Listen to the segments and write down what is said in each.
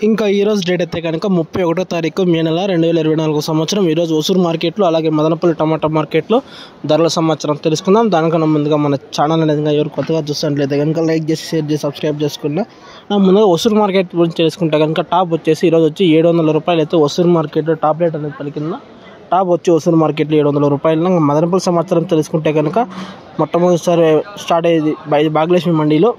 ఇంకా ఈ రోజు డేట్ అయితే కనుక 31వ తారీఖు మే నెల 2024 సంవత్సరం. ఈరోజు ఒసూరు మార్కెట్లో అలాగే మదనపల్లి టమాటా మార్కెట్లో ధరల సమాచారం తెలుసుకుందాం. దానికన్నా ముందుగా మన ఛానల్ అనేది ఎవరు కొత్తగా చూస్తున్నట్లయితే కనుక లైక్ చేసి షేర్ చేసి సబ్స్క్రైబ్ చేసుకున్నా. ముందుగా ఒసూరు మార్కెట్ గురించి తెలుసుకుంటే కనుక టాప్ వచ్చేసి ఈరోజు వచ్చి 700 రూపాయలు అయితే ఒసూరు మార్కెట్లో టాప్ రేట్ అనేది పలికిందా. టాప్ వచ్చి ఒసూరు మార్కెట్లో 700 రూపాయలు. మదనపల్లి సమాచారం తెలుసుకుంటే కనుక మొట్టమొదటిసారి స్టార్ట్ అయ్యేది భాగ్యలక్ష్మి మండీలో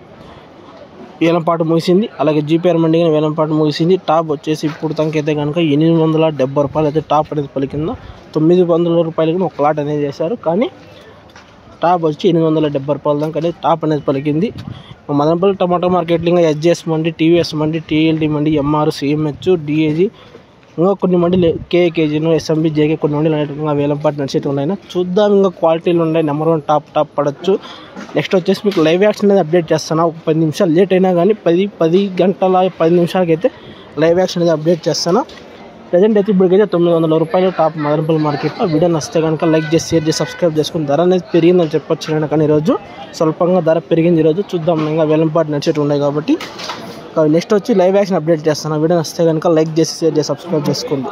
వేలంపాటు ముగిసింది. అలాగే జీపీఆర్ మండి వేలంపాటు ముగిసింది. టాప్ వచ్చేసి ఇప్పుడు తనకైతే కనుక 870 రూపాయలు అయితే టాప్ అనేది పలికిందో. 900 రూపాయలకి ఒక లాట్ అనేది చేశారు, కానీ టాప్ వచ్చి 870 రూపాయల దాకా అనేది టాప్ అనేది పలికింది. మదనపల్లి టమాటా మార్కెట్లో ఇంకా ఎస్జేఎస్ మండి, టీవీఎస్ మండి, టీఎల్డీ మండి, ఎంఆర్, సిఎంహెచ్, డిఏజీ, ఇంకా కొన్ని మండీలు కేజీను, ఎస్ఎంబి, జేకే కొన్ని మండీలు అనేటువంటి వేలంపాటు నడిచేవి ఉన్నాయి. చూద్దాం, ఇంకా క్వాలిటీలు ఉన్నాయి. నెంబర్ 1 టాప్ పడవచ్చు. నెక్స్ట్ వచ్చేసి మీకు లైవ్ యాక్షన్ అనేది అప్డేట్ చేస్తాను. ఒక 10 నిమిషాలు లేట్ అయినా కానీ 10 గంటల 10 నిమిషాలకి అయితే లైవ్ యాక్షన్ అనేది అప్డేట్ చేస్తాను. ప్రజెంట్ అయితే ఇప్పటికైతే 900 రూపాయలు టాప్ మదనపల్లి మార్కెట్లో. వీడియో నచ్చితే కనుక లైక్ చేసి షేర్ చేసి సబ్స్క్రైబ్ చేసుకుని ధర అనేది పెరిగిందని చెప్పొచ్చు. కానీ ఈరోజు స్వల్పంగా ధర పెరిగింది. ఈరోజు చూద్దాం, ఇంకా వేలంపాటు నడిచేవి ఉన్నాయి కాబట్టి నెక్స్ట్ వచ్చి లైవ్ యాక్షన్ అప్డేట్ చేస్తాను. వీడియో నచ్చితే కనుక లైక్ చేసి షేర్ చేసి సబ్స్క్రైబ్ చేసుకోండి.